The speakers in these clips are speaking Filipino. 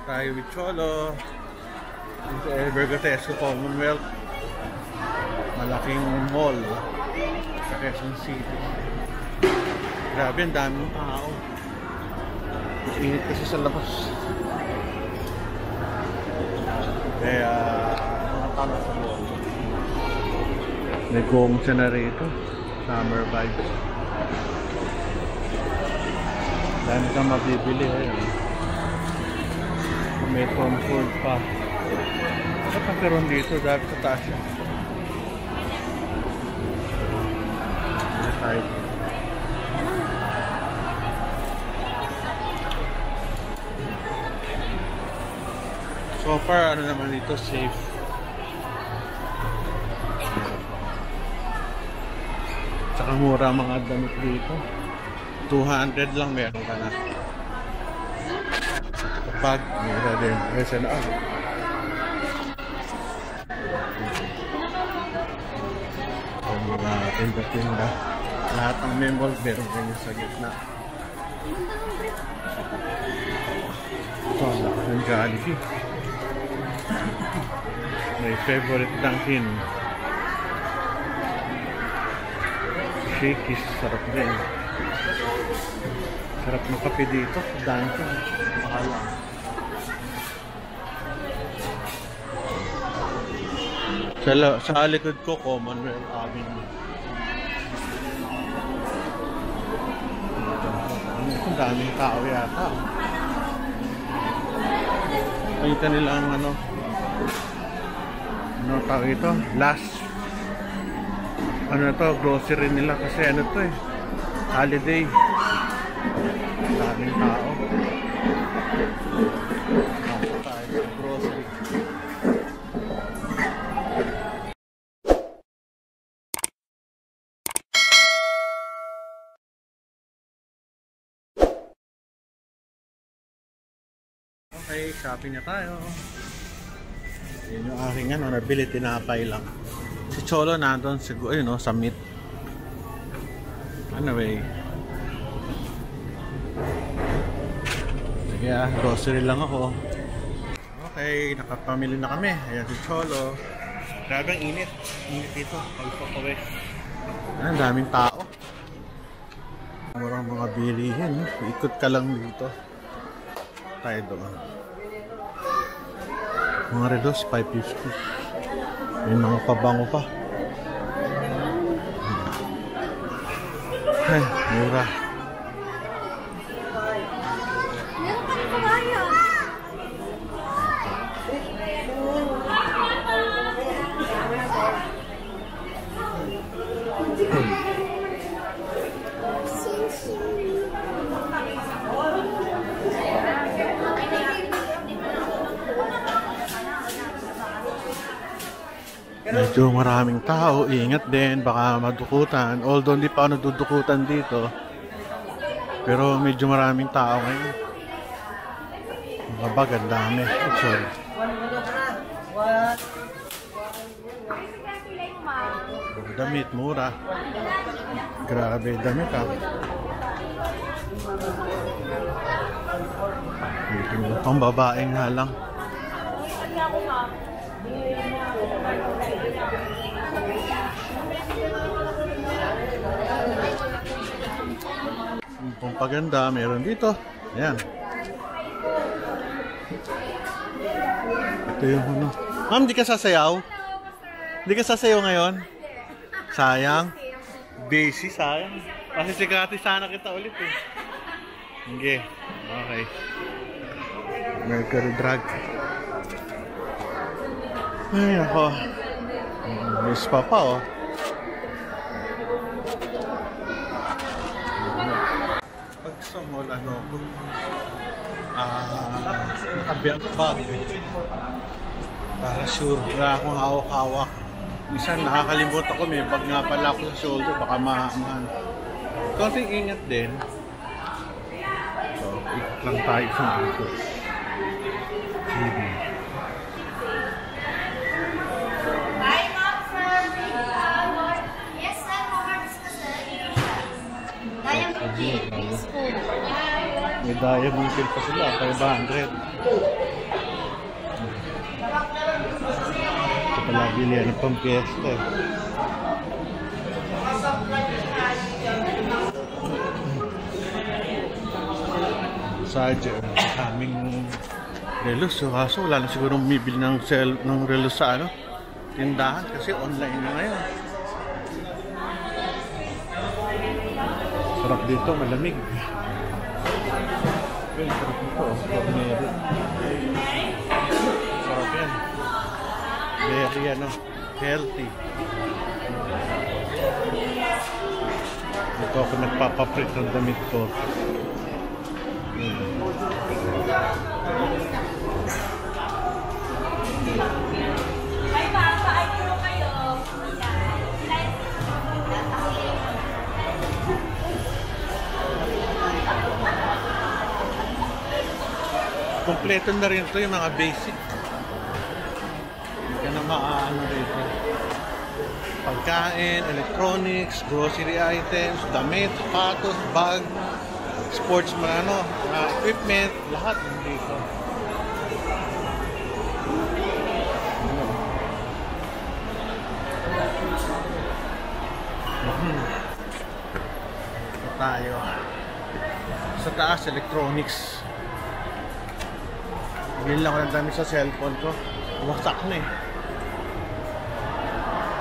Tayo with Cholo. Ito Evergatesco Commonwealth. Malaking mall sa Quezon City. Grabe, ang daming tao. Init kasi sa labas. Kaya nakatala sa mall. Nag-gong siya na rito. Summer vibes. Dami kang mabibili may comfort pa. At ang peron dito dahil sa taas siya. So far, ano naman dito, safe. Tsaka mura mga damit dito. 200 lang meron ka na. Kapag mura din. SNR. Ang mga tinda-tinda. Lahat ng member meron kayo sa gitna. Ito, ng Jollibee. May favorite Dunkin. Shakey's, sarap din. Sarap ng kape dito. Dunkin. Mahal lang. Sa likod ko, Commonwealth Avenue. Ang daming tao yata. Nakita nila ang ano tawag ito? Last grocery nila kasi ano to holiday. Daming tao. Nakita tayo sa grocery. Okay, shopping na tayo. Yan yung aking nabili, tinapay lang. Si Cholo nandun siguro, sa meat. Anyway. Sige grocery lang ako. Okay, nakapamili na kami. Ayan si Cholo. Grabe ang init. Init dito. Pagpapawis. Ang daming tao. Marang mga bilihin. Ikot ka lang dito. Tayo doon. Mga redos, 550. May mga pabango pa. Ay, mura. Medyo maraming tao, ingat din, baka madukutan. Although hindi pa nadudukutan dito. Pero medyo maraming tao ngayon. Mabag, ang dami. Sorry. Damit, mura. Grabe, damit Pang babaeng nga lang. Ang paganda meron dito. Ayan. Ito yung ano. Ma'am, di ka sasayaw? Di ka sasayaw ngayon? Sayang. Busy, sayang. Kasi sikati sana kita ulit Sige. Okay. Mercury drug. Ay, ako. Miss pa Pag sa mall, nakabiyang bag. Para sure na akong hawak-hawak. Minsan nakakalimut ako, may bag nga pala ako sa shoulder, baka mahaman. Konting ingat din. So, ikot lang tayo sa dito. TV. May diamond pa sila, 500. Wala bilihan ng pang-fiesta eh. Charger, aming relo. So kaso wala na siguro bumibili ng relo sa ano, tindahan kasi online na ngayon. Sarap dito, malamig. Well, sarap dito, ordinary. Sarap yan. Very ano, healthy. Dito ako nagpapaprint ng damit ko. Ay, papa, ay puro kayo. Kompleto na rin ito yung mga basic. Hindi ka na maaano dito. Pagkain, electronics, grocery items, damit, sapatos, bag, sports equipment, lahat dito. Ito tayo. Sa taas, electronics. Bili lang ako ng dami sa cellphone ko. Wasak na eh.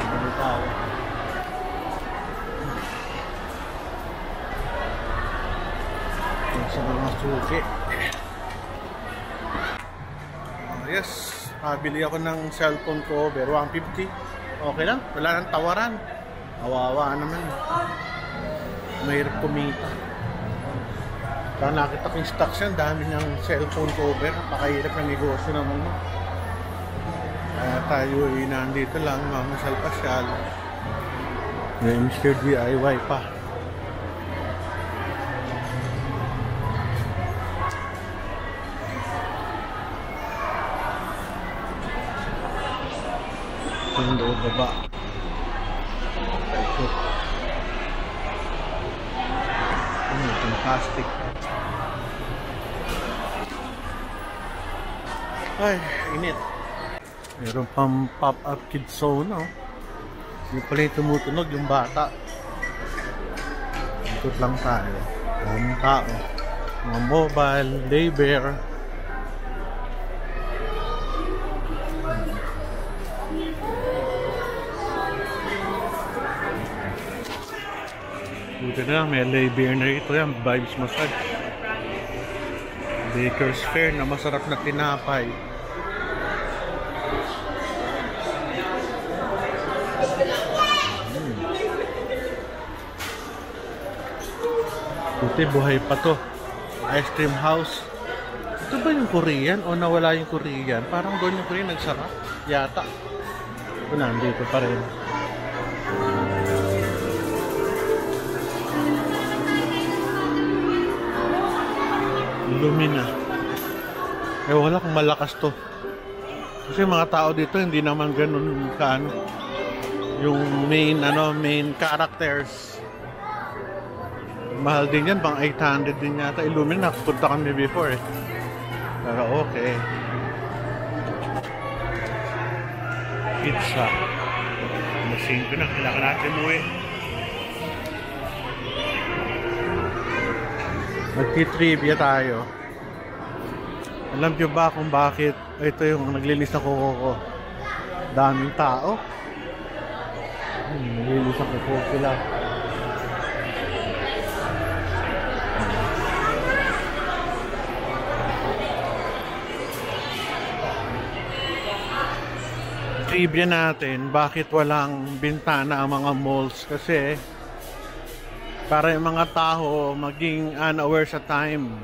Ano tao? Sa mga suki. Yes, pabili ako ng cellphone ko pero 150. Okay lang, wala nang tawaran. Kawawa naman. Mahirap kumita. Kaya nakita ko yung stocks yan, dami ng cellphone cover. Napakahirap ng negosyo naman. Kaya tayo nandito lang, mamasyal-pasyal. May Mr. DIY pa. Sundo baba. Ito. Itong plastic. Ay, init. Meron pang pop-up kids zone, no? Hindi pala yung tumutunog yung bata. Ikot lang tayo. Mga tao. Mga mobile, labor. Buti na lang, may labor na ito yan. Vibes massage. Baker's Fair na masarap na tinapay. Buti buhay pa to. Ice cream house. Ito ba yung Korean o nawala yung Korean? Parang doon yung Korean nagsara yata. Ito nandito pa rin. Lumina. Eh wala kung malakas to. Kasi mga tao dito hindi naman ganun kaano. Yung main characters. Mahal din yan, pang 800 din yata. Illumina, nakapunta kami before eh. Pero okay. Pizza. Masin ko na, kailangan natin umuwi. Magti-trivia tayo. Alam nyo ba kung bakit ito yung naglilis na kuko ko? Daming tao. Naglilis na kuko sila. Trivia natin, bakit walang bintana ang mga malls? Kasi para yung mga tao maging unaware sa time.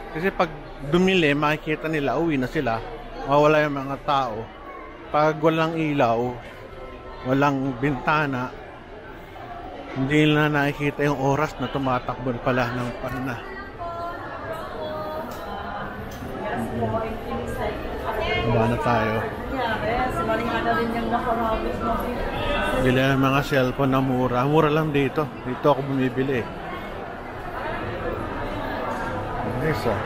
Kasi pag dumili, makikita nila, uwi na sila. Mawala yung mga tao. Pag walang ilaw, walang bintana, hindi na nakikita yung oras na tumatakbo pala ng panahon. Baba na tayo. Bili ng mga cellphone na mura. Mura lang dito. Dito ako bumibili. Nice ah.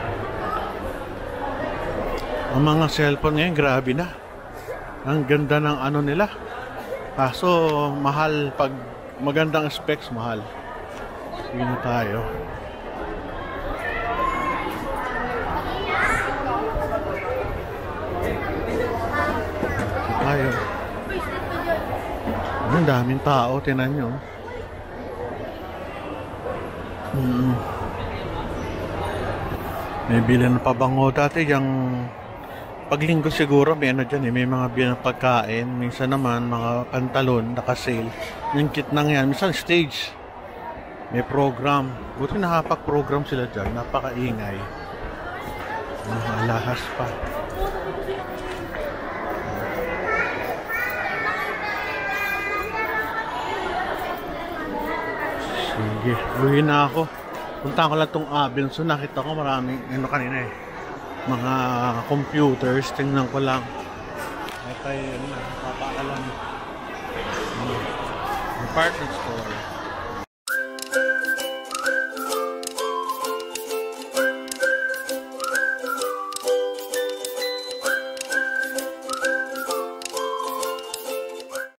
Ang mga cellphone ngayon, grabe na. Ang ganda ng ano nila. Kaso mahal pag magandang specs, mahal. Sige na tayo. Tayo. Ang daming tao, tinan nyo. May bilhin pa bango dati yung paglinggo siguro may ano dyan eh, may mga bilhin pagkain, minsan naman mga pantalon naka-sale. Yung kit nang yan, minsan stage may program, buti nakapag-program sila dyan, napakaingay, mga alahas pa. Sige, uwi na ako. Punta ko lang itong Abenso. Nakita ko maraming ano kanina eh, mga computers. Tingnan ko lang. Ay tayo, ano na, papakalan. Department store.